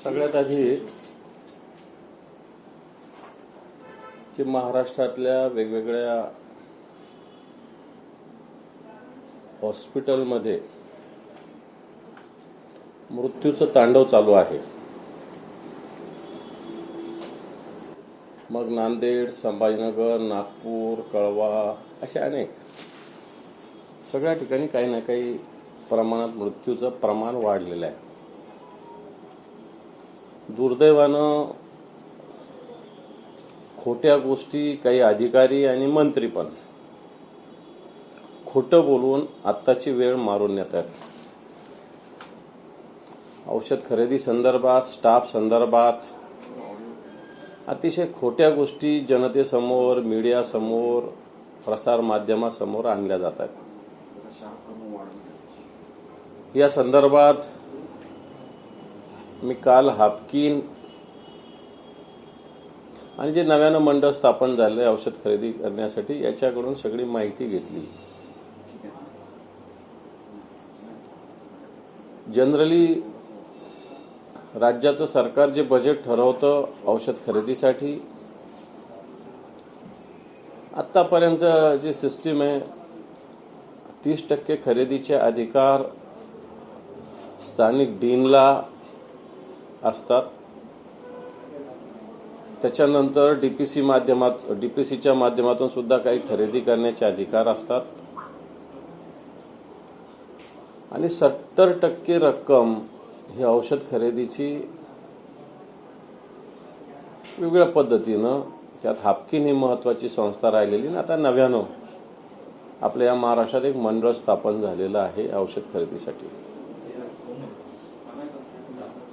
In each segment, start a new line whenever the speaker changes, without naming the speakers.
सगळ्यात आधी की महाराष्ट्रातल्या वेगवेगळ्या हॉस्पिटलमध्ये मृत्यूचं तांडव चालू आहे. मग नांदेड, संभाजीनगर, नागपूर, कळवा अशा अनेक सगळ्या ठिकाणी काही ना काही प्रमाणात मृत्यूचं प्रमाण वाढलेलं आहे. दुर्दैवानं खोट्या गोष्टी काही अधिकारी आणि मंत्री पण खोटं बोलून आत्ताची वेळ मारून नेतात. औषध खरेदी संदर्भात, स्टाफ संदर्भात अतिशय खोट्या गोष्टी जनतेसमोर, मीडियासमोर, प्रसार माध्यमासमोर आणल्या जातात. या संदर्भात मी काल हाफकिन आणि जे नव्यानं मंडळ स्थापन झाले औषध खरेदी करण्यासाठी याच्याकडून सगळी माहिती घेतली. जनरली राज्याचं सरकार जे बजेट ठरवतं औषध खरेदीसाठी, आतापर्यंत जी सिस्टीम आहे 30% खरेदीचे अधिकार स्थानिक डीनला असतात. त्याच्यानंतर डीपीसीच्या माध्यमातून सुद्धा काही खरेदी करण्याचे अधिकार असतात आणि 70% रक्कम ही औषध खरेदीची वेगवेगळ्या पद्धतीनं, त्यात हाफकिन ही महत्वाची संस्था राहिलेली ना. आता नव्यानं आपल्या या महाराष्ट्रात एक मंडळ स्थापन झालेलं आहे औषध खरेदीसाठी.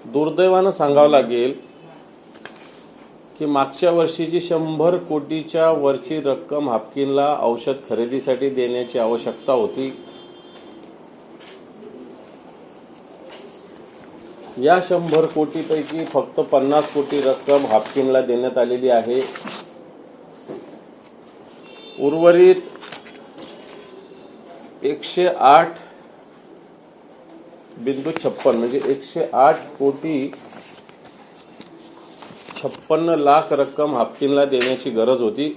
दुर्दैवानं सांगावं लागेल की मागच्या वर्षीची 100 कोटीच्या वरची रक्कम हाफकिनला औषध खरेदीसाठी देण्याची आवश्यकता होती. या 100 कोटीपैकी फक्त 50 कोटी रक्कम हाफकिनला देण्यात आलेली आहे. उर्वरित 108.56 म्हणजे 108 कोटी 56 लाख रक्कम हाफकिनला देण्याची गरज होती.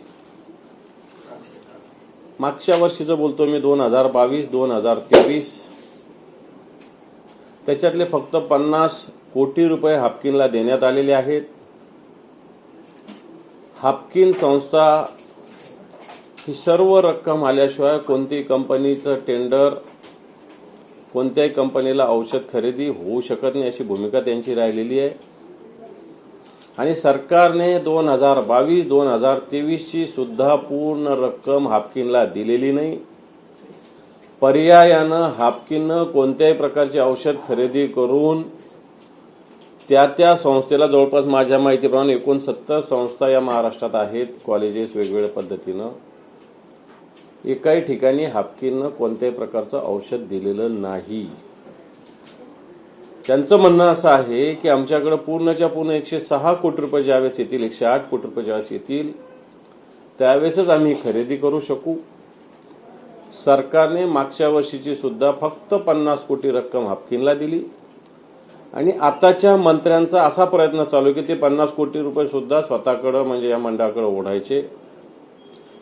मागच्या वर्षीचं बोलतो मी, 2022-2023, त्याच्यातले फक्त 50 कोटी रुपये हाफकिनला देण्यात आलेले आहेत. हाफकिन संस्था ही सर्व रक्कम आल्याशिवाय कोणत्याही कंपनीचं टेंडर, कोणत्याही कंपनीला औषध खरेदी होऊ शकत नाही अशी भूमिका त्यांची राहिलेली आहे. आणि सरकारने 2022-2023 ची सुद्धा पूर्ण रक्कम हाफकिनला दिलेली नाही. पर्यायानं हाफकिननं कोणत्याही प्रकारची औषध खरेदी करून त्या संस्थेला, जवळपास माझ्या माहितीप्रमाणे 69 संस्था या महाराष्ट्रात आहेत, कॉलेजेस वेगवेगळ्या पद्धतीनं, एकाही ठिकाणी हाफकिननं कोणत्याही प्रकारचं औषध दिलेलं नाही. त्यांचं म्हणणं असं आहे की आमच्याकडे पूर्णच्या पूर्ण 106 कोटी रुपये ज्यावेळेस येतील, 108 कोटी रुपये ज्यावेळेस येतील त्यावेळेसच आम्ही खरेदी करू शकू. सरकारने मागच्या वर्षीची सुद्धा फक्त 50 कोटी रक्कम हाफकिनला दिली आणि आताच्या मंत्र्यांचा असा प्रयत्न चालू की ते 50 कोटी रुपये सुद्धा स्वतःकडे म्हणजे या मंडळाकडे ओढायचे.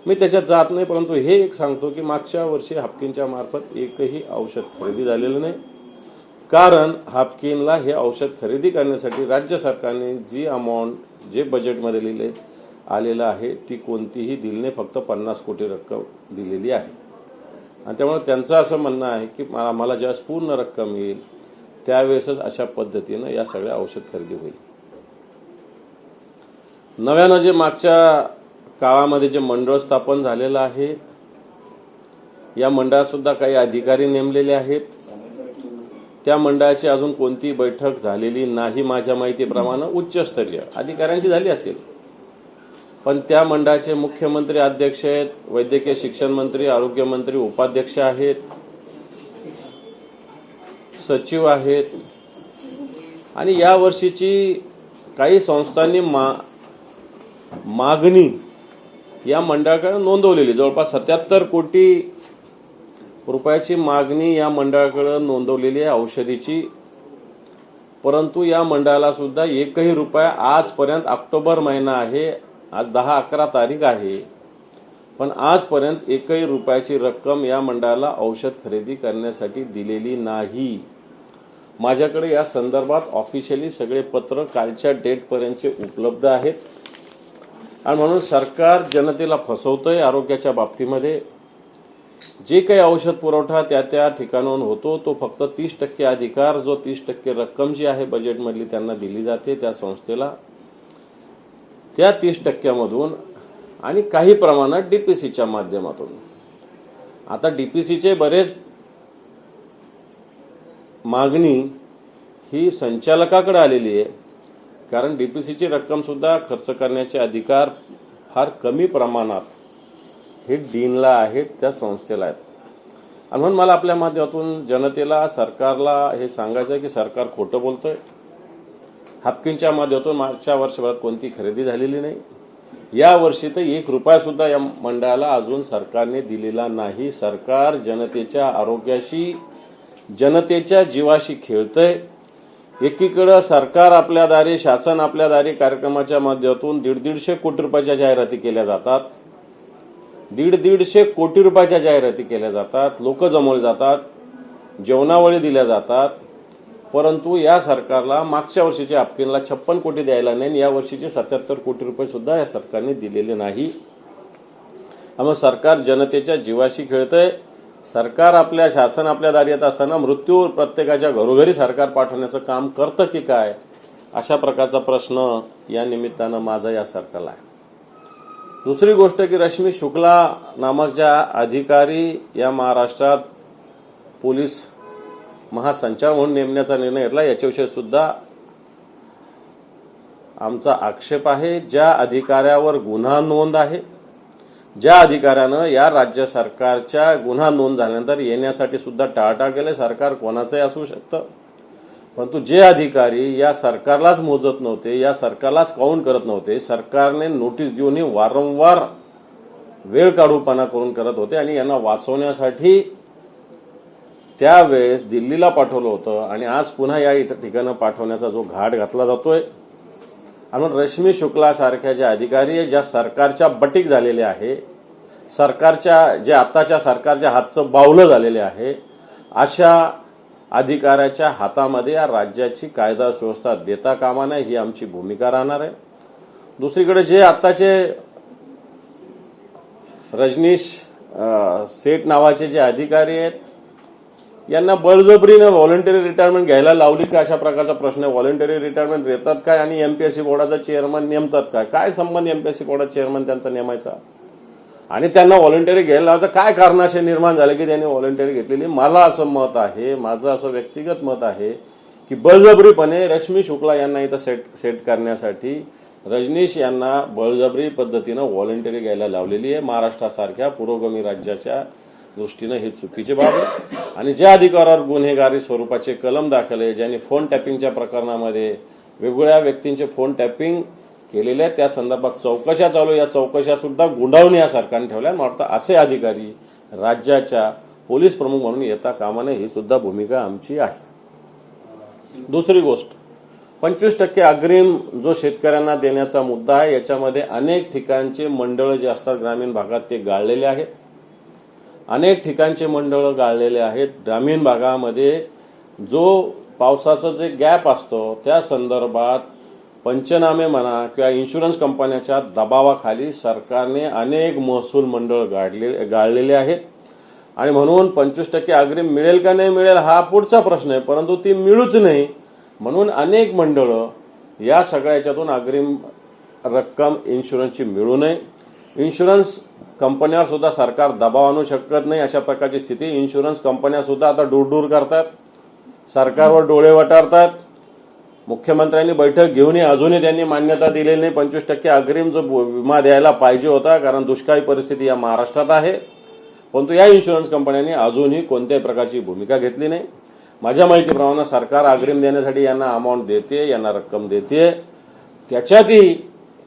मी त्याच्यात जात नाही, परंतु हे एक सांगतो की मागच्या वर्षी हाफकिनच्या मार्फत एकही औषध खरेदी झालेलं नाही. कारण हाफकिनला हे औषध खरेदी करण्यासाठी राज्य सरकारने जी अमाऊंट, जे बजेटमध्ये आलेलं आहे ती कोणतीही दिली नाही, फक्त 50 कोटी रक्कम दिलेली आहे. आणि त्यामुळे त्यांचं असं म्हणणं आहे की आम्हाला ज्यावेळेस पूर्ण रक्कम येईल त्यावेळेसच अशा पद्धतीनं या सगळ्या औषध खरेदी होईल. नव्यानं जे मागच्या काळामध्ये जे मंडळ स्थापन झालेलं आहे, या मंडळात सुद्धा काही अधिकारी नेमलेले आहेत. त्या मंडळाची अजून कोणतीही बैठक झालेली नाही. माझ्या माहितीप्रमाणे उच्चस्तरीय अधिकाऱ्यांची झाली असेल, पण त्या मंडळाचे मुख्यमंत्री अध्यक्ष आहेत, वैद्यकीय शिक्षण मंत्री, आरोग्य मंत्री उपाध्यक्ष आहेत, सचिव आहेत. आणि या वर्षीची काही संस्थांनी मागणी या मंडळाकडे नोंदवलेली, जवळपास 77 कोटी रुपयाची मागणी या मंडळाकडे नोंदवलेली आहे औषधीची. परंतु या मंडळाला सुद्धा एकही रुपया आजपर्यंत, ऑक्टोबर महिना आहे, आज 10-11 तारीख आहे, पण आजपर्यंत एकही रुपयाची रक्कम या मंडळाला औषध खरेदी करण्यासाठी दिलेली नाही. माझ्याकडे या संदर्भात ऑफिशियली सगळे पत्र कालच्या डेटपर्यंतचे उपलब्ध आहेत. आणि म्हणून सरकार जनतेला फसवतंय आरोग्याच्या बाबतीमध्ये. जे काही औषध पुरवठा त्या ठिकाणाहून होतो तो फक्त 30% अधिकार, जो 30% रक्कम जी आहे बजेटमधली त्यांना दिली जाते त्या संस्थेला, त्या 30% मधून आणि काही प्रमाणात डीपीसीच्या माध्यमातून. आता डीपीसीचे बरेच मागणी ही संचालकाकडे आलेली आहे, कारण डीपीसीची रक्कम सुद्धा खर्च करण्याचे अधिकार फार कमी प्रमाणात हे डीनला आहेत, त्या संस्थेला आहेत. आणि म्हणून मला आपल्या माध्यमातून जनतेला, सरकारला हे सांगायचं आहे की सरकार खोटं बोलतंय. हाफकिनच्या माध्यमातून मागच्या वर्षभरात कोणती खरेदी झालेली नाही. या वर्षी तर 1 रुपया सुद्धा या मंडळाला अजून सरकारने दिलेला नाही. सरकार जनतेच्या आरोग्याशी, जनतेच्या जीवाशी खेळतंय. एकीकडे सरकार आपल्या दारी, शासन आपल्या दारी कार्यक्रमाच्या माध्यमातून 150 कोटी रुपयाच्या जाहिराती केल्या जातात. 150 कोटी रुपयाच्या जाहिराती केल्या जातात, लोक जमवले जातात, जेवणावळी दिल्या जातात. परंतु या सरकारला मागच्या वर्षीच्या हाफकिनला 56 कोटी द्यायला नाही, या वर्षीचे 77 कोटी रुपये सुद्धा या सरकारने दिलेले नाही. त्यामुळे सरकार जनतेच्या जीवाशी खेळतंय. सरकार आपल्या, शासन आपल्या दारी येत असताना मृत्यू प्रत्येकाच्या घरोघरी सरकार पाठवण्याचं काम करतं की काय, अशा प्रकारचा प्रश्न या निमित्तानं माझा या सरकारला आहे. दुसरी गोष्ट की रश्मी शुक्ला नामक ज्या अधिकारी या महाराष्ट्रात पोलीस महासंचालक म्हणून नेमण्याचा निर्णय घेतला, याच्याविषयी सुद्धा आमचा आक्षेप आहे. ज्या अधिकाऱ्यावर गुन्हा नोंद आहे, ज्या अधिकाऱ्यानं या राज्य सरकारच्या गुन्हा नोंद झाल्यानंतर येण्यासाठी सुद्धा टाळाटाळ केले, सरकार कोणाचंही असू शकतं, परंतु जे अधिकारी या सरकारलाच मोजत नव्हते, या सरकारलाच काउंट करत नव्हते, सरकारने नोटीस देऊनही वारंवार वेळ काढूपणा करून करत होते आणि यांना वाचवण्यासाठी त्यावेळेस दिल्लीला पाठवलं होतं आणि आज पुन्हा या ठिकाणी पाठवण्याचा जो घाट घातला जातोय. आणि रश्मी शुक्ला सारख्या ज्या अधिकारी आहे, ज्या सरकारच्या बटीक झालेले आहे, सरकारच्या जे आताच्या सरकारच्या हातचं बावलं झालेले आहे, अशा अधिकाऱ्याच्या हातामध्ये या राज्याची कायदा सुव्यवस्था देता कामा नये, ही आमची भूमिका राहणार आहे. दुसरीकडे जे आताचे रजनीश सेठ नावाचे जे अधिकारी आहेत, यांना बळजबरीनं व्हॉलंटरी रिटायरमेंट घ्यायला लावली का, अशा प्रकारचा प्रश्न आहे. व्हॉलंटरी रिटायरमेंट देतात काय आणि एमपीएससी बोर्डाचा चेअरमन नेमतात काय? काय संबंध एमपीएससी बोर्डाचा चेअरमन त्यांचा नेमायचा आणि त्यांना व्हॉलंटरी घ्यायला लावायचं? काय कारण असे निर्माण झाले की त्यांनी व्हॉलंटरी घेतलेली? मला असं मत आहे, माझं असं व्यक्तिगत मत आहे की बळजबरीपणे रश्मी शुक्ला यांना इथं सेट करण्यासाठी रजनीश यांना बळजबरी पद्धतीनं व्हॉलंटरी घ्यायला लावलेली आहे. महाराष्ट्रासारख्या पुरोगामी राज्याच्या दृष्टीनं ही चुकीची बाब आहे. आणि ज्या अधिकारावर गुन्हेगारी स्वरूपाचे कलम दाखल आहे, ज्यांनी फोन टॅपिंगच्या प्रकरणामध्ये वेगवेगळ्या व्यक्तींचे फोन टॅपिंग केलेले आहेत, त्या संदर्भात चौकशा चालू, या चौकशा सुद्धा गुंडाळून या सरकारने ठेवल्या. मला वाटतं असे अधिकारी राज्याच्या पोलीस प्रमुख म्हणून येता कामा नये, ही सुद्धा भूमिका आमची आहे. दुसरी गोष्ट, 25% अग्रिम जो शेतकऱ्यांना देण्याचा मुद्दा आहे, याच्यामध्ये अनेक ठिकाणचे मंडळ जे असतात ग्रामीण भागात ते गाळलेले आहेत. अनेक ठिकाणचे मंडळ गाळलेले आहेत. ग्रामीण भागामध्ये जो पावसाचा जे गॅप असतो त्या संदर्भात पंचनामे म्हणा किंवा इन्शुरन्स कंपन्याच्या दबावाखाली सरकारने अनेक महसूल मंडळ गाळलेले आहेत. आणि म्हणून 25% अग्रिम मिळेल का नाही मिळेल हा पुढचा प्रश्न आहे, परंतु ती मिळूच नाही म्हणून अनेक मंडळ या सगळ्याच्यातून अग्रिम रक्कम इन्शुरन्सची मिळू नये. इन्शुरन्स कंपन्यावर सुद्धा सरकार दबाव आणू शकत नाही, अशा प्रकारची स्थिती. इन्शुरन्स कंपन्या सुद्धा आता दूर करतात, सरकारवर डोळे वटारतात. मुख्यमंत्र्यांनी बैठक घेऊनही अजूनही त्यांनी मान्यता दिलेली नाही 25% अग्रिम जो विमा द्यायला पाहिजे होता, कारण दुष्काळी परिस्थिती या महाराष्ट्रात आहे. परंतु या इन्शुरन्स कंपन्यांनी अजूनही कोणत्याही प्रकारची भूमिका घेतली नाही. माझ्या माहितीप्रमाणे सरकार अग्रिम देण्यासाठी यांना अमाऊंट देते, यांना रक्कम देते, त्याच्यातही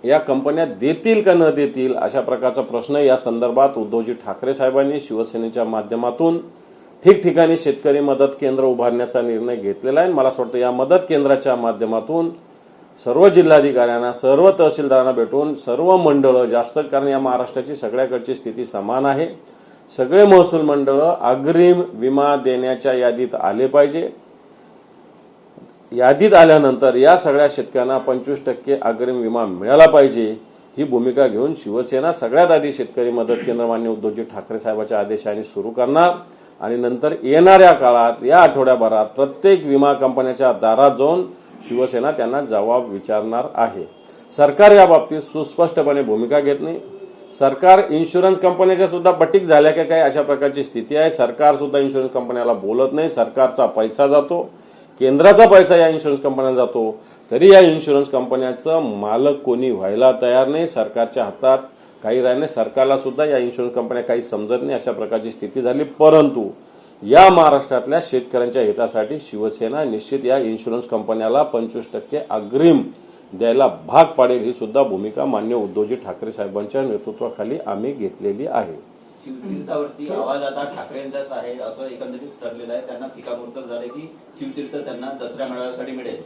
या कंपन्या देतील का न देतील अशा प्रकारचा प्रश्न या संदर्भात उद्धवजी ठाकरे साहेबांनी शिवसेनेच्या माध्यमातून ठिकठिकाणी शेतकरी मदत केंद्र उभारण्याचा निर्णय घेतलेला आहे. मला असं वाटतं या मदत केंद्राच्या माध्यमातून सर्व जिल्हाधिकाऱ्यांना, सर्व तहसीलदारांना भेटून सर्व मंडळं जास्त, कारण या महाराष्ट्राची सगळ्याकडची स्थिती समान आहे, सगळे महसूल मंडळं अग्रिम विमा देण्याच्या यादीत आले पाहिजे. यादीत आल्यानंतर या सगळ्या शेतकऱ्यांना 25% अग्रिम विमा मिळाला पाहिजे, ही भूमिका घेऊन शिवसेना सगळ्यात आधी शेतकरी मदत केंद्र माननीय उद्धवजी ठाकरे साहेबांच्या आदेशाने सुरू करणार आणि नंतर येणाऱ्या काळात या आठवड्याभरात प्रत्येक विमा कंपन्यांच्या दारात जाऊन शिवसेना त्यांना जबाब विचारणार आहे. सरकार या बाबतीत सुस्पष्टपणे भूमिका घेत नाही. सरकार इन्शुरन्स कंपन्याच्या सुद्धा बटीक झाल्या की काय अशा प्रकारची स्थिती आहे. सरकार सुद्धा इन्शुरन्स कंपन्याला बोलत नाही. सरकारचा पैसा जातो, केंद्राचा पैसा या इन्शुरन्स कंपन्यांना जातो, तरी या इन्शुरन्स कंपन्याचं मालक कोणी व्हायला तयार नाही. सरकारच्या हातात काही राहिले नाही. सरकारला सुद्धा या इन्शुरन्स कंपन्या काही समजत नाही, अशा प्रकारची स्थिती झाली. परंतु या महाराष्ट्रातल्या शेतकऱ्यांच्या हितासाठी शिवसेना निश्चित या इन्शुरन्स कंपन्याला 25% अग्रिम द्यायला भाग पाडेल, ही सुद्धा भूमिका माननीय उद्धवजी ठाकरे साहेबांच्या नेतृत्वाखाली आम्ही घेतलेली आहे.
शिवतीर्थावरती आवाज आता ठाकरेंचाच आहे असं एकंदरीत ठरलेलं आहे. त्यांना शिक्कामोर्तब झाले की शिवतीर्थ त्यांना दसऱ्या मेळाव्यासाठी मिळेल.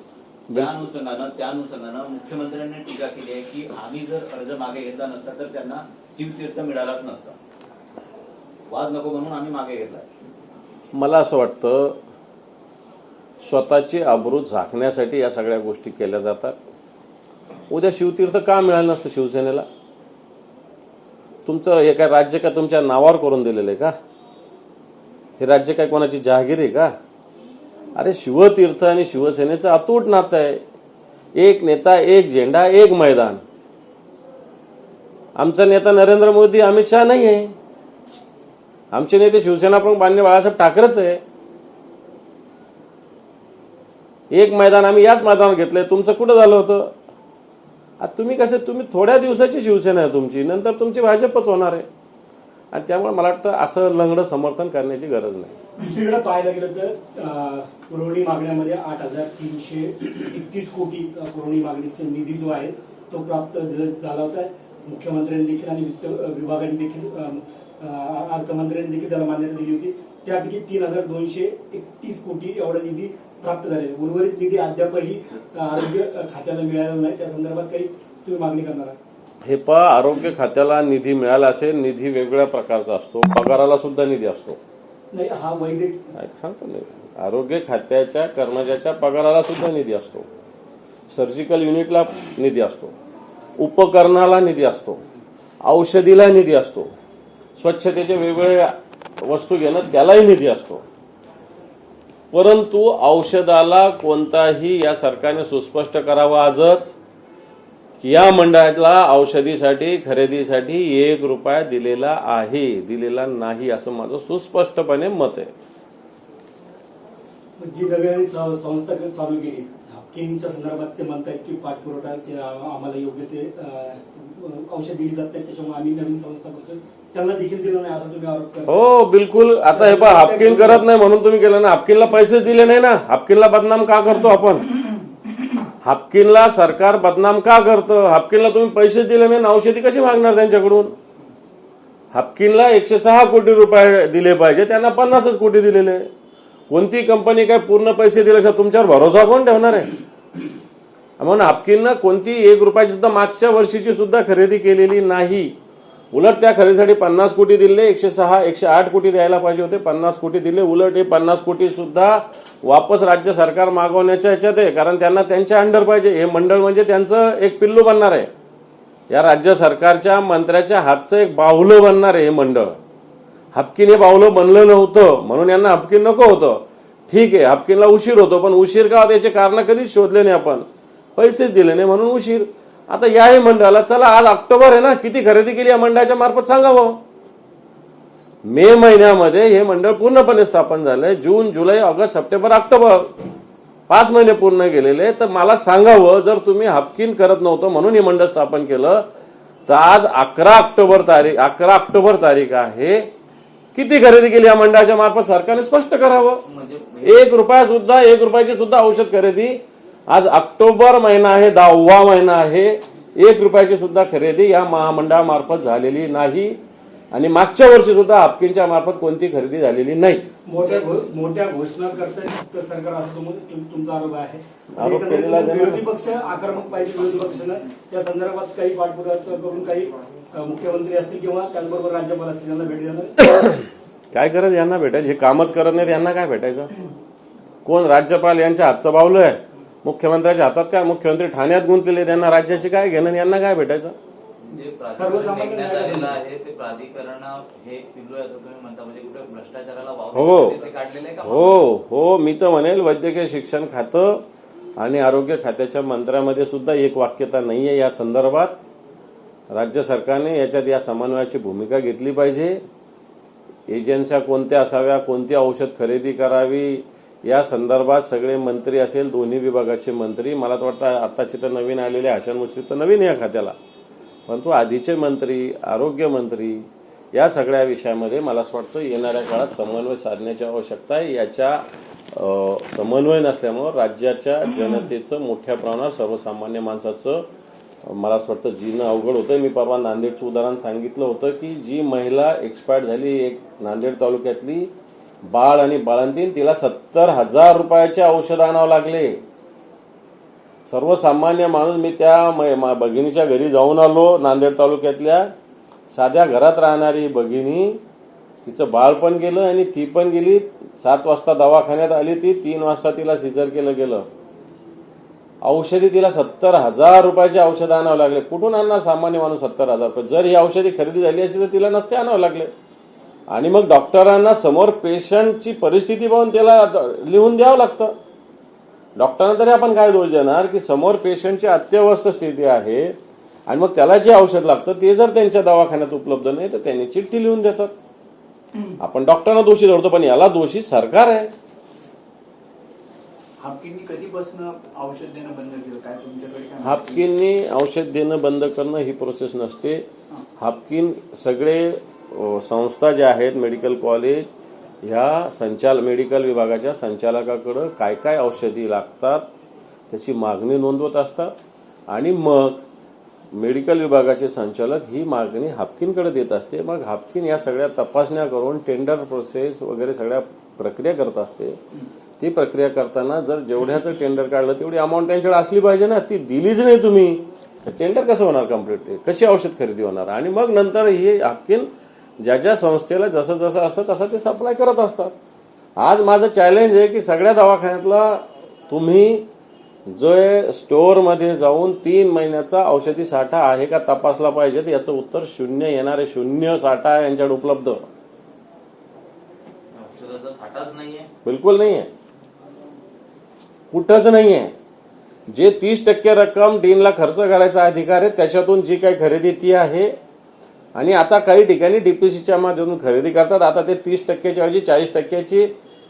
त्या अनुषंगानं मुख्यमंत्र्यांनी टीका केली आहे की आम्ही जर अर्ज मागे घेतला नसता तर त्यांना शिवतीर्थ मिळालाच नसता, वाद नको म्हणून आम्ही मागे घेतलाय.
मला असं वाटतं स्वतःची अब्रू झाकण्यासाठी या सगळ्या गोष्टी केल्या जातात. उद्या शिवतीर्थ का मिळालं नसतं शिवसेनेला? तुमचं हे काय राज्य का तुमच्या नावावर करून दिलेलं आहे का? हे राज्य काय कोणाची जहागीर आहे का? अरे शिवतीर्थ आणि शिवसेनेचं अतूट नातं आहे. एक नेता, एक झेंडा, एक मैदान. आमचा नेता नरेंद्र मोदी, अमित शहा नाही आहे. आमचे नेते शिवसेना प्रमुख माननीय बाळासाहेब ठाकरेच आहे. एक मैदान आम्ही याच मैदानावर घेतलंय. तुमचं कुठं झालं होतं? तुम्ही थोड्या दिवसाची शिवसेना आहे तुमची, नंतर तुमची भाजपच होणार आहे. आणि त्यामुळे मला वाटतं असं लंगडं समर्थन करण्याची गरज नाही.
दुसरीकडे पाहायला गेलं तर पुरवणी मागण्यामध्ये 8,331 कोटी पुरवणी मागणीचा निधी जो आहे तो प्राप्त झाला होता. मुख्यमंत्र्यांनी देखील आणि वित्त विभागाने देखील अर्थमंत्र्यांनी देखील त्याला मान्यता दिली होती. त्यापैकी 3,231 कोटी एवढा निधी प्राप्त झालेला. उर्वरित निधी अद्यापही आरोग्य खात्याला मिळालेला नाही. त्या संदर्भात काही तुम्ही मागणी करणार आहात?
हे आरोग्य खात्याला निधी मिळाला असेल. निधी वेगवेगळ्या प्रकारचा असतो. पगाराला सुद्धा निधी असतो.
नाही, हा वैद्यक
सांगतो नाही. आरोग्य खात्याच्या कर्मचाऱ्याच्या पगाराला सुद्धा निधी असतो. सर्जिकल युनिटला निधी असतो. उपकरणाला निधी असतो. औषधीला निधी असतो. स्वच्छतेच्या वेगवेगळ्या वस्तू घेणं त्यालाही निधी असतो. परंतु औषधाला कोणताही या सरकारने सुस्पष्ट करावं आजच की या मंडळाला औषधीसाठी खरेदीसाठी 1 रुपया दिलेला आहे, दिलेला नाही, असं माझं सुस्पष्टपणे मत आहे.
जी नव्याने संस्था चालू केली हाफकिनच्या संदर्भात ते म्हणतात की पाठपुरवठा आम्हाला योग्य ते औषध दिली जात नाही, त्याच्यामुळे आम्ही नवीन संस्था करतो. त्यांना देखील दिलं नाही असा तुम्ही आरोप करता.
हो बिलकुल. आता हे पहा, हाफकिन करत नाही म्हणून तुम्ही केलं ना. हाफकिनला पैसेच दिले नाही ना. हाफकिनला बदनाम का करतो आपण? हाफकिनला सरकार बदनाम का करतं? हाफकिनला तुम्ही पैसेच दिले नाही, औषधी कशी मागणार त्यांच्याकडून? हाफकिनला 106 कोटी रुपये दिले पाहिजे, त्यांना 50 कोटी दिलेले. कोणती कंपनी काय पूर्ण पैसे दिल्याशिवाय तुमच्यावर भरोसा कोण ठेवणार आहे? म्हणून हाफकिननं कोणती 1 रुपयाची सुद्धा मागच्या वर्षीची सुद्धा खरेदी केलेली नाही. उलट त्या खरेदीसाठी 50 कोटी दिले. 108 कोटी द्यायला पाहिजे होते, 50 कोटी दिले. उलट हे 50 कोटी सुद्धा वापस राज्य सरकार मागवण्याच्या ह्याच्यात आहे, कारण त्यांना त्यांच्या अंडर पाहिजे. हे मंडळ म्हणजे त्यांचं एक पिल्लू बनणार आहे. या राज्य सरकारच्या मंत्र्याच्या हातचं एक बाहुलं बनणार आहे हे मंडळ. हाफकिन हे बाहुलं बनलं नव्हतं म्हणून यांना हाफकिन नको होतं. ठीक आहे, हाफकिनला उशीर होतो, पण उशीर का त्याचे कारण कधीच शोधले नाही आपण. पैसेच दिले नाही म्हणून उशीर. आता याही मंडळाला चला, आज ऑक्टोबर आहे ना, किती खरेदी केली या मंडळाच्या मार्फत सांगावं. मे महिन्यामध्ये हे मंडळ पूर्णपणे स्थापन झालंय. जून, जुलै, ऑगस्ट, सप्टेंबर, ऑक्टोबर 5 महिने पूर्ण गेलेले. तर मला सांगावं, जर तुम्ही हाफकिन करत नव्हतं म्हणून हे मंडळ स्थापन केलं तर आज 11 ऑक्टोबर तारीख आहे. किती खरेदी केली या मंडळाच्या मार्फत सरकारने स्पष्ट करावं. 1 रुपयाची सुद्धा औषध खरेदी आज ऑक्टोबर महिना आहे, 10वा महिना आहे. 1 रुपयाची सुद्धा खरेदी या महामंडळामार्फत झालेली नाही. आणि मागच्या वर्षी सुद्धा हाफकिनच्या मार्फत कोणती खरेदी झालेली नाही.
मोठ्या घोषणा करताय सरकार असं तुमचा आरोप आहे.
आरोप केलेला
विरोधी पक्ष आक्रमक पाहिजे. विरोधी पक्षानं त्या संदर्भात काही पाठपुरावा करून काही मुख्यमंत्री असतील किंवा त्याचबरोबर राज्यपाल असतील यांना भेट देणार.
काय गरज यांना भेटायची? हे कामच करत नाहीत, यांना काय भेटायचं? कोण राज्यपाल यांच्या हातचं बावलं आहे? मुख्यमंत्र्याच्या हातात काय? मुख्यमंत्री ठाण्यात गुंतलेले, त्यांना राज्याशी काय घेणं? यांना काय भेटायचं?
जे प्राधिकरण नेमण्यात आलेलं आहे ते प्राधिकरण हे पिल्लू आहे असं तुम्ही म्हणता, म्हणजे कुठे भ्रष्टाचाराला वाव काढलेलं आहे का?
हो, मी तर म्हणेल वैद्यकीय शिक्षण खातं आणि आरोग्य खात्याच्या मंत्र्यामध्ये सुद्धा एक वाक्यता नाहीये या संदर्भात. राज्य सरकारने याच्यात या समन्वयाची भूमिका घेतली पाहिजे. एजन्स्या कोणत्या असाव्या, कोणती औषध खरेदी करावी या संदर्भात सगळे मंत्री असेल, दोन्ही विभागाचे मंत्री, मला तर वाटतं आताचे तर नवीन आलेले हसन मुश्रीफ तर नवीन या खात्याला, परंतु आधीचे मंत्री, आरोग्य मंत्री या सगळ्या विषयामध्ये मला असं वाटतं येणाऱ्या काळात समन्वय साधण्याची आवश्यकता आहे. याच्या समन्वय नसल्यामुळे राज्याच्या जनतेचं मोठ्या प्रमाणात सर्वसामान्य माणसाचं मला असं वाटतं जीणं अवघड होतं. मी परवा नांदेडचं उदाहरण सांगितलं होतं की जी महिला एक्सपायर झाली, एक नांदेड तालुक्यातली बाळ आणि बाळंतीण, तिला 70,000 रुपयाचे औषध आणावं लागले. सर्वसामान्य माणूस, मी त्या भगिनीच्या घरी जाऊन आलो. नांदेड तालुक्यातल्या साध्या घरात राहणारी भगिनी, तिचं बाळ पण गेलं आणि ती पण गेली. 7 वाजता दवाखान्यात आली ती, 3 वाजता तिला सिजर केलं गेलं. औषधी तिला 70,000 रुपयाचे औषध आणावं लागले. कुठून आणणार सामान्य माणूस 70,000 रुपये? जर ही औषधी खरेदी झाली असती तर तिला नसते आणावं लागले. आणि मग डॉक्टरांना समोर पेशंटची परिस्थिती पाहून त्याला लिहून द्यावं लागतं. डॉक्टरांना तरी आपण काय दोष देणार की समोर पेशंटची अत्यवस्थ स्थिती आहे आणि मग त्याला जे औषध लागतं ते जर त्यांच्या दवाखान्यात उपलब्ध नाही तर त्यांनी चिठ्ठी लिहून देतात. आपण डॉक्टरांना दोषी धरतो, पण याला दोषी सरकार आहे.
हाफकिननी कधीपासून औषध देणं बंद केलं? काय तुमच्याकडे काय?
हाफकिननी औषध देणं बंद करणं ही प्रोसेस नसते. हाफकिन सगळे संस्था ज्या आहेत, मेडिकल कॉलेज, ह्या मेडिकल विभागाच्या संचालकाकडे काय काय औषधी लागतात त्याची मागणी नोंदवत असतात आणि मग मेडिकल विभागाचे संचालक ही मागणी हाफकिनकडे देत असते. मग हाफकिन या सगळ्या तपासण्या करून टेंडर प्रोसेस वगैरे सगळ्या प्रक्रिया करत असते. ती प्रक्रिया करताना जर जेवढ्याचं टेंडर काढलं तेवढी अमाऊंट त्यांच्याकडे असली पाहिजे ना. ती दिलीच नाही तुम्ही, टेंडर कसं होणार कम्प्लीट? ते कशी औषध खरेदी होणार? आणि मग नंतर ही हाफकिन ज्या ज्या संस्थेला जसं जसं असतं तसं ते सप्लाय करत असतात. आज माझं चॅलेंज आहे की सगळ्या दवाखान्यातला तुम्ही जो स्टोअरमध्ये जाऊन 3 महिन्याचा औषधी साठा आहे का तपासला पाहिजे. याचं उत्तर 0 येणार आहे. 0 साठा यांच्याकडे उपलब्ध.
औषधाचा साठाच नाहीये,
बिलकुल नाहीये, कुठंच नाहीये. जे 30% रक्कम डीनला खर्च करायचा अधिकार आहे त्याच्यातून जी काही खरेदी ती आहे. आणि आता काही ठिकाणी डीपीसीच्या माध्यमातून खरेदी करतात. आता ते 30% ऐवजी 40%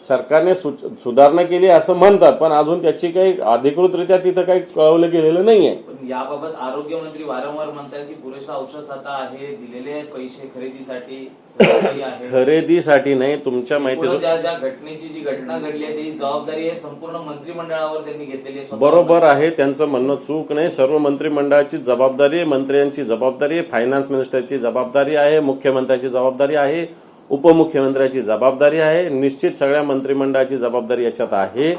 सरकारने सुधारणा केली असं म्हणतात, पण अजून त्याची काही अधिकृतरित्या तिथं काही कळवलं गेलेलं नाहीये.
पण याबाबत आरोग्यमंत्री वारंवार म्हणतात की पुरेसा औषध साठा आहे, दिलेले पैसे खरेदीसाठी आहे.
खरेदीसाठी नाही, तुमच्या माहिती
ज्या घटनेची जी घटना घडली आहे ती जबाबदारी आहे संपूर्ण मंत्रिमंडळावर त्यांनी घेतलेली आहे.
बरोबर आहे, त्यांचं म्हणणं चूक नाही. सर्व मंत्रिमंडळाची जबाबदारी आहे, मंत्र्यांची जबाबदारी आहे, फायनान्स मिनिस्टरची जबाबदारी आहे, मुख्यमंत्र्याची जबाबदारी आहे, उपमुख्यमंत्र्याची जबाबदारी आहे. निश्चित सगळ्या मंत्रिमंडळाची जबाबदारी याच्यात आहे.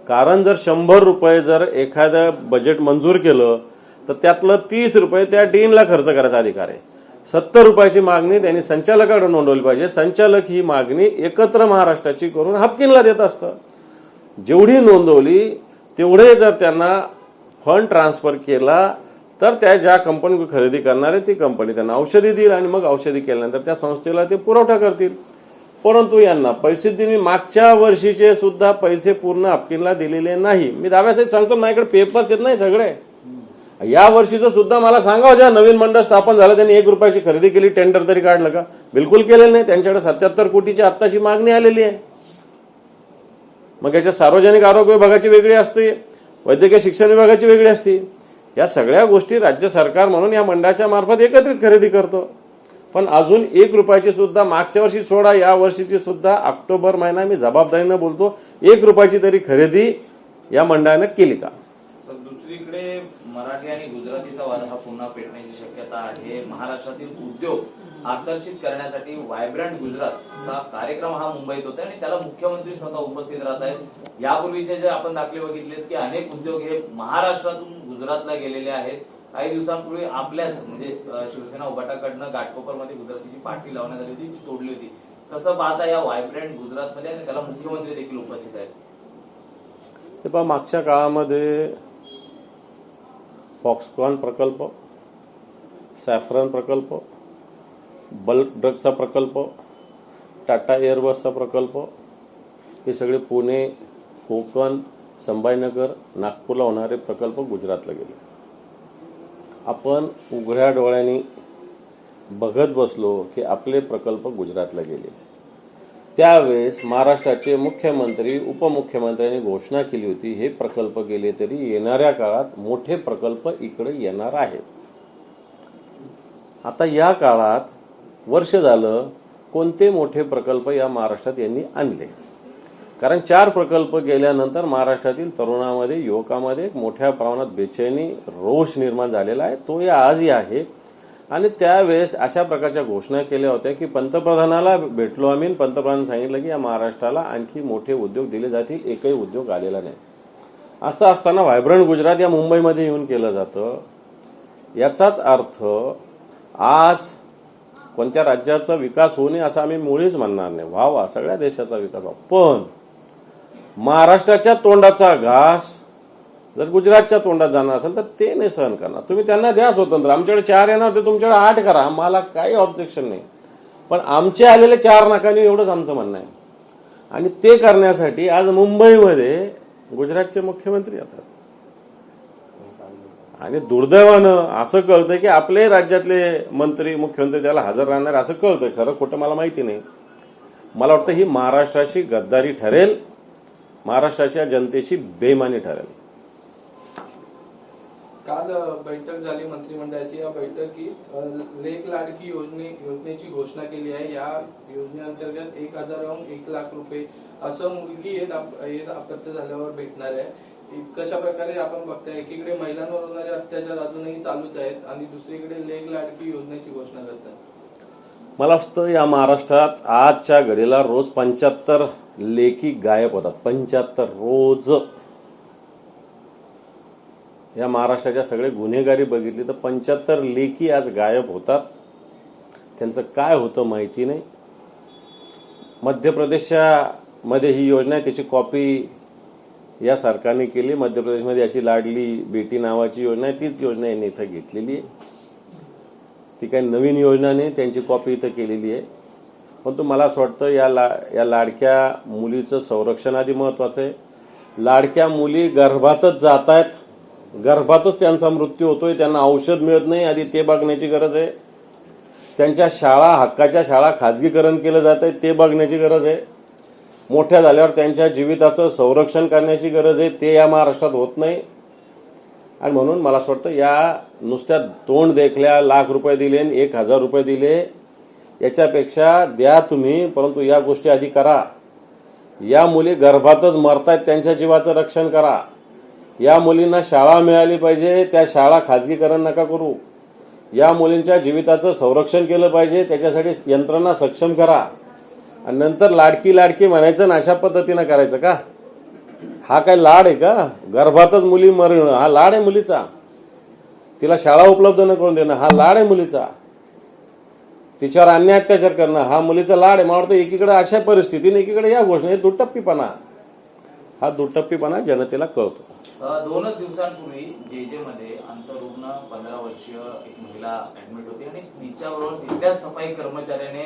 कारण जर 100 रुपये जर एखादं बजेट मंजूर केलं तर त्यातलं 30 रुपये त्या डीनला खर्च करायचा अधिकार आहे. 70 रुपयाची मागणी त्यांनी संचालकाकडे नोंदवली पाहिजे. संचालक ही मागणी एकत्र महाराष्ट्राची करून हाफकिनला देत असतं. जेवढी नोंदवली तेवढे जर त्यांना फंड ट्रान्सफर केला तर त्या ज्या कंपनी खरेदी करणार आहे ती कंपनी त्यांना औषधी देईल आणि मग औषधी केल्यानंतर त्या संस्थेला ते पुरवठा करतील. परंतु यांना पैसे दिले, मागच्या वर्षीचे सुद्धा पैसे पूर्ण हाफकिनला दिलेले नाही. मी दाव्यासहित सांगतो, माझ्याकडे पेपर्स येत नाही सगळे. या वर्षीचं सुद्धा मला सांगावं, ज्या नवीन मंडळ स्थापन झालं त्यांनी 1 रुपयाची खरेदी केली, टेंडर तरी काढलं का? बिलकुल केलेलं नाही. त्यांच्याकडे 77 कोटीची आत्ताची मागणी आलेली आहे. मग याच्यात सार्वजनिक आरोग्य विभागाची वेगळी असते, वैद्यकीय शिक्षण विभागाची वेगळी असते. या सगळ्या गोष्टी राज्य सरकार म्हणून या मंडळाच्या मार्फत एकत्रित खरेदी करतो. पण अजून 1 रुपयाची सुद्धा मागच्या वर्षी सोडा, या वर्षीची सुद्धा ऑक्टोबर महिना मी जबाबदारीनं बोलतो, 1 रुपयाची तरी खरेदी या मंडळानं केली का?
दुसरीकडे मराठी आणि गुजरातीचा वाद हा पुन्हा पेटण्याची शक्यता आहे. महाराष्ट्रातील उद्योग आकर्षित करण्यासाठी व्हायब्रंट गुजरातचा कार्यक्रम हा मुंबईत होता आणि त्याला मुख्यमंत्री स्वतः उपस्थित राहत आहेत। यापूर्वीचे जे आपण दाखले बघितलेत की अनेक उद्योग हे महाराष्ट्रातून गुजरातला गेलेले आहेत। काही दिवसांपूर्वी आपल्याच म्हणजे शिवसेना उभाटाकडनं घाटकोपरमध्ये गुजरातीची पाठी लावण्यात आली होती, ती तोडली होती। कसं पाहता या व्हायब्रंट गुजरातमध्ये आणि त्याला मुख्यमंत्री देखील उपस्थित आहेत?
ते पहा, मागच्या काळामध्ये फॉक्सकॉन प्रकल्प, सॅफ्रॉन प्रकल्प, बल्क ड्रगचा प्रकल्प, टाटा एअरबसचा प्रकल्प, हे सगळे पुणे, कोकण, संभाजीनगर, नागपूरला होणारे प्रकल्प गुजरातला गेले। आपण उघड्या डोळ्यांनी बघत बसलो की आपले प्रकल्प गुजरातला गेले। त्यावेळेस महाराष्ट्राचे मुख्यमंत्री, उपमुख्यमंत्र्यांनी घोषणा केली होती, हे प्रकल्प गेले तरी येणाऱ्या काळात मोठे प्रकल्प इकडे येणार आहेत। आता या काळात वर्ष झालं, कोणते मोठे प्रकल्प या महाराष्ट्रात यांनी आणले? कारण 4 प्रकल्प गेल्यानंतर महाराष्ट्रातील तरुणांमध्ये, युवकांमध्ये एक मोठ्या प्रमाणात बेचैनी, रोष निर्माण झालेला आहे। तो या आजही आहे। आणि त्यावेळेस अशा प्रकारच्या घोषणा केल्या होत्या की पंतप्रधानाला भेटलो आम्ही, पंतप्रधानांनी सांगितलं की या महाराष्ट्राला आणखी मोठे उद्योग दिले जातील, एकही उद्योग आलेला नाही। असं असताना व्हायब्रंट गुजरात या मुंबईमध्ये येऊन केलं जातं। याचाच अर्थ आज कोणत्या राज्याचा विकास होऊ नये असं आम्ही मुळीच म्हणणार नाही, व्हावा, सगळ्या देशाचा विकास व्हावा। पण महाराष्ट्राच्या तोंडाचा घास जर गुजरातच्या तोंडात जाणार असेल तर ते नाही सहन करणार। तुम्ही त्यांना द्या स्वतंत्र, आमच्याकडे 4 येणार होते, तुमच्याकडे 8 करा, आम्हाला काही ऑब्जेक्शन नाही, पण आमचे आलेले 4 नका नेऊ, एवढंच आमचं म्हणणं आहे। आणि ते करण्यासाठी आज मुंबईमध्ये गुजरातचे मुख्यमंत्री येतात। आणि दुर्दैवानं असं कळतं की आपले राज्यातले मंत्री, मुख्यमंत्री त्याला हजर राहणार असं कळतंय। खरं खोटं मला माहिती नाही। मला वाटतं ही महाराष्ट्राची गद्दारी ठरेल, महाराष्ट्राच्या जनतेची बेईमानी ठरेल।
काल बैठक झाली मंत्रिमंडळाची। या बैठकीत लेक लाडकी योजनेची घोषणा केली आहे। या योजनेअंतर्गत 1000हून 1 लाख रुपये असं मुलगी येत अपत्य झाल्यावर भेटणार आहे। कशा प्रकारे आपण बघताय, एकीकडे महिलांवर होणारे अत्याचार अजूनही चालूच आहेत आणि दुसरीकडे लेक लाडकी योजनेची घोषणा करतात।
मला वाटतं या महाराष्ट्रात आजच्या घडीला रोज 75 लेकी गायब होतात। 75 रोज। या महाराष्ट्राच्या सगळे गुन्हेगारी बघितली तर 75 लेकी आज गायब होतात। त्यांचं काय होतं माहिती नाही। मध्य प्रदेशमध्ये ही योजना आहे, त्याची कॉपी या सरकारने केली। मध्य प्रदेशमध्ये अशी लाडली बेटी नावाची योजना आहे, तीच योजना यांनी इथं घेतलेली आहे। ती काही नवीन योजना नाही, त्यांची कॉपी इथं केलेली आहे। परंतु मला असं वाटतं या लाडक्या मुलीचं संरक्षण आधी महत्वाचं आहे। लाडक्या मुली गर्भातच जात आहेत, गर्भातच त्यांचा मृत्यू होतोय, त्यांना औषध मिळत नाही, आधी ते बघण्याची गरज आहे। त्यांच्या शाळा, हक्काच्या शाळा खाजगीकरण केलं जात आहे, ते बघण्याची गरज आहे। मोठ्या झाल्यावर त्यांच्या जीविताचं संरक्षण करण्याची गरज आहे, ते या महाराष्ट्रात होत नाही। आणि म्हणून मला असं वाटतं या नुसत्या तोंड देखल्या लाख रुपये दिले आणि 1000 रुपये दिले, याच्यापेक्षा द्या तुम्ही, परंतु या गोष्टी आधी करा। या मुली गर्भातच मरतायत, त्यांच्या जीवाचं रक्षण करा। या मुलींना शाळा मिळाली पाहिजे, त्या शाळा खाजगीकरण नका करू। या मुलींच्या जीविताचं संरक्षण केलं पाहिजे, त्याच्यासाठी यंत्रणा सक्षम करा। आणि नंतर लाडकी लाडकी म्हणायचं ना, अशा पद्धतीनं करायचं का? हा काय लाड आहे का? गर्भातच मुली मरणं हा लाड आहे मुलीचा? तिला शाळा उपलब्ध न करून देणं हा लाड आहे मुलीचा? तिच्यावर अन्याय अत्याचार करणं हा मुलीचा लाड आहे? मला वाटतं एकीकडे अशा परिस्थितीने, एकीकडे या घोषणा, हे दुटप्पीपणा, हा दुटप्पीपणा जनतेला कळतो।
2च दिवसांपूर्वी जे मध्ये आंतररुग्ण 15 वर्षीय एक महिला ऍडमिट होती आणि तिच्याबरोबर तिथल्याच सफाई कर्मचाऱ्याने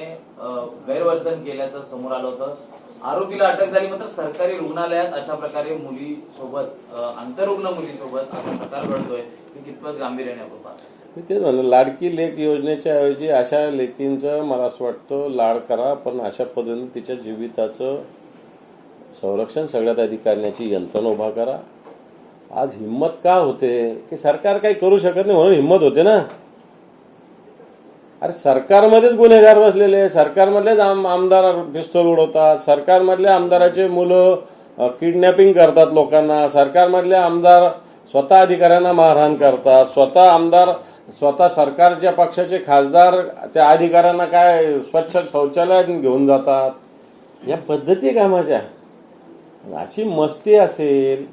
गैरवर्तन केल्याचं समोर आलं होतं। आरोपीला अटक झाली, मात्र सरकारी रुग्णालयात अशा प्रकारे मुलीसोबत, आंतररुग्ण मुलीसोबत असा प्रकार घडतोय, हे कितपत गांभीर्याने आपण पाहतो?
मी तेच म्हणलं, लाडकी लेक योजनेच्या ऐवजी अशा लेकींचं मला असं वाटतं लाड करा, पण अशा पद्धतीने तिच्या जीविताचं संरक्षण सगळ्यात आधी करण्याची यंत्रणा उभा करा। आज हिंमत का होते की सरकार काही करू शकत नाही म्हणून हिंमत होते ना। अरे सरकारमध्येच गुन्हेगार बसलेले, सरकारमधलेच आमदार पिस्तूल उडवतात, सरकारमधले आमदाराचे मुलं किडनॅपिंग करतात लोकांना, सरकारमधले आमदार स्वतः अधिकाऱ्यांना मारहाण करतात, स्वतः आमदार स्वतः सरकारच्या पक्षाचे खासदार त्या अधिकाऱ्यांना काय स्वच्छ शौचालयात घेऊन जातात. या पद्धती कामाच्या. अशी मस्ती असेल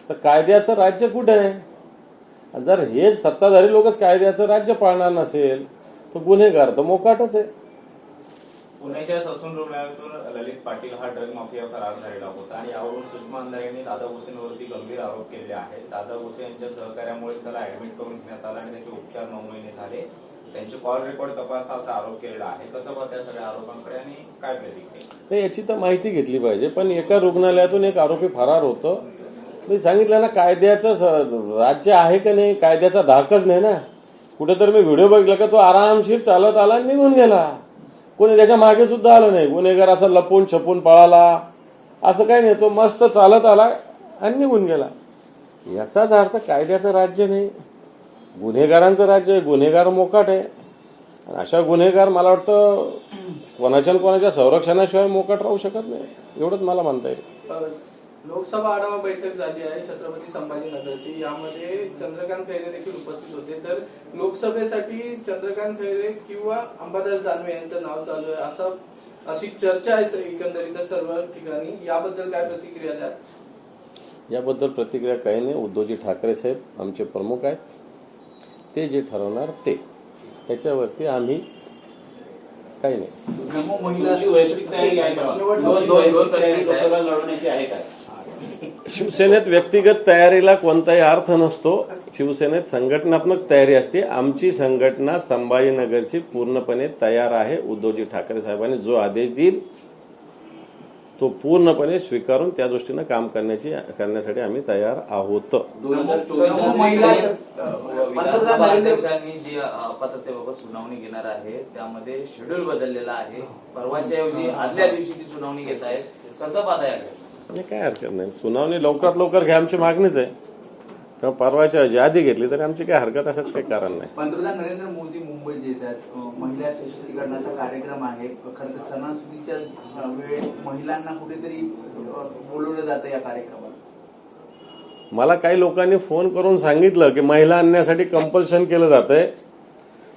तर कायद्याचं राज्य कुठे आहे. जर हे सत्ताधारी लोकच कायद्याचं राज्य पाळणार नसेल तर गुन्हेगार तर मोकाटच आहे.
पुण्याच्या ससून रुग्णालयातून ललित पाटील हा ड्रग माफिया फरार झालेला होता आणि यावरून सुषमा अंधारे यांनी दादा भोसेंवरती गंभीर आरोप केले आहेत. दादा भोसे यांच्या सहकार्यामुळे त्याला ऍडमिट करून घेण्यात आला आणि त्याचे उपचार 9 महिने झाले. त्यांचे कॉल रेकॉर्ड तपासा असा आरोप केलेला आहे. कसं पाहता या सगळ्या आरोपांकडे आणि काय प्रतिक्रिया?
नाही, याची तर माहिती घेतली पाहिजे. पण एका रुग्णालयातून एक आरोपी फरार होतो. मी सांगितलं ना, कायद्याचं राज्य आहे का नाही, कायद्याचा धाकच नाही ना. कुठेतरी मी व्हिडिओ बघितला का तो आरामशीर चालत आला आणि निघून गेला. कोणी त्याच्या मागे सुद्धा आलं नाही. गुन्हेगार असा लपून छपून पळाला असं काही नाही. तो मस्त चालत आला आणि निघून गेला. याचाच अर्थ कायद्याचं राज्य नाही, गुन्हेगारांचं राज्य आहे. गुन्हेगार मोकाट आहे. आणि अशा गुन्हेगार मला वाटतं कोणाच्या न कोणाच्या संरक्षणाशिवाय मोकाट राहू शकत नाही. एवढंच मला म्हणता येईल.
लोकसभा आढावा बैठक झाली आहे छत्रपती संभाजीनगरची. यामध्ये चंद्रकांत खैरे देखील उपस्थित होते. तर लोकसभेसाठी चंद्रकांत खैरे किंवा अंबादास दानवे यांचं नाव चालू आहे अशी चर्चा आहे एकंदरीत सर्व ठिकाणी. याबद्दल काय प्रतिक्रिया द्या?
याबद्दल प्रतिक्रिया काही नाही. उद्धवजी ठाकरे साहेब आमचे प्रमुख आहेत. ते जे ठरवणार ते, त्याच्यावरती आम्ही काही नाही.
महिलांची वैयक्तिक तयारी आहे का? दोन लोकसभा लढवण्याची आहे का?
शिवसेनेत व्यक्तिगत तयारीला कोणताही अर्थ नसतो. शिवसेनेत संघटनात्मक तयारी असते. आमची संघटना संभाजीनगरची पूर्णपणे तयार आहे. उद्धवजी ठाकरे साहेबांनी जो आदेश देईल तो पूर्णपपणे स्वीकारून त्या दृष्टीनं काम करण्यासाठी आम्ही तयार आहोत.
विधानसभा अध्यक्षांनी जी अपात्रतेबाबत सुनावणी घेणार आहे त्यामध्ये शेड्यूल बदललेला आहे. परवाच्या ऐवजी आदल्या दिवशी ती सुनावणी घेत आहेत. कसं पाहता येईल?
आणि काय हरकत नाही. सुनावणी लवकरात लवकर घ्या आमची मागणीच आहे. तेव्हा परवाच्या ऐवजी आधी घेतली तरी आमची काय हरकत असाच काही कारण नाही.
पंतप्रधान नरेंद्र मोदी मुंबईत येतात. महिला सशक्तीकरणाचा कार्यक्रम आहे. खरं तर सणासुदीच्या वेळेत महिलांना कुठेतरी बोलवलं जातं या कार्यक्रमात.
मला काही लोकांनी फोन करून सांगितलं की महिला आणण्यासाठी कंपल्शन केलं जातंय.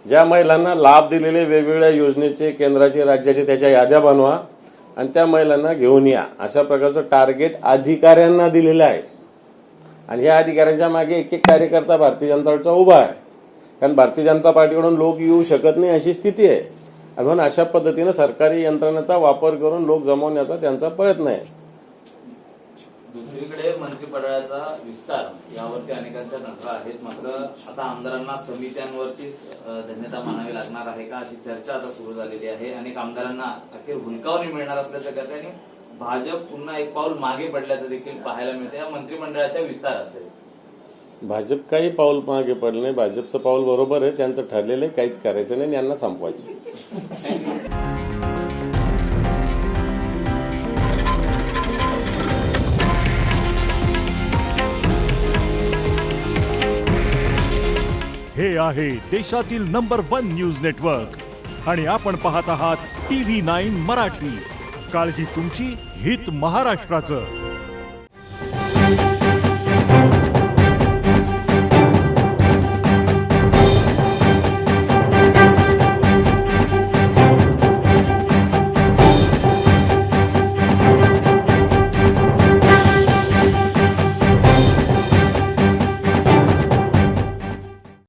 ज्या महिलांना लाभ दिलेले वेगवेगळ्या योजनेचे, केंद्राचे, राज्याचे त्याच्या याद्या बनवा आणि त्या महिलांना घेऊन या. अशा प्रकारचं टार्गेट अधिकाऱ्यांना दिलेलं आहे. आणि या अधिकाऱ्यांच्या मागे एक एक कार्यकर्ता भारतीय जनता पार्टीचा उभा आहे. कारण भारतीय जनता पार्टीकडून लोक येऊ शकत नाही अशी स्थिती आहे. म्हणून अशा पद्धतीनं सरकारी यंत्रणेचा वापर करून लोक जमवण्याचा त्यांचा प्रयत्न आहे.
दुसरीकडे मंत्रिमंडळाचा विस्तार यावरती अनेकांच्या नजरा आहेत. मात्र आता आमदारांना समित्यांवरतीच धन्यता मानावी लागणार आहे का अशी चर्चा आता सुरू झालेली आहे. अनेक आमदारांना अखेर हुलकावणी मिळणार असल्याचं कहते आणि भाजप पुन्हा एक पाऊल मागे पडल्याचं देखील पाहायला मिळतं या मंत्रिमंडळाच्या विस्तारात.
भाजप काही पाऊल मागे पडलं नाही. भाजपचं पाऊल बरोबर आहे. त्यांचं ठरलेलं आहे, काहीच करायचं नाही, यांना संपवायचं.
हे आहे देशातील नंबर 1 न्यूज नेटवर्क आणि आपण पाहत आहात TV9 मराठी. काळजी तुमची, हित महाराष्ट्राचं.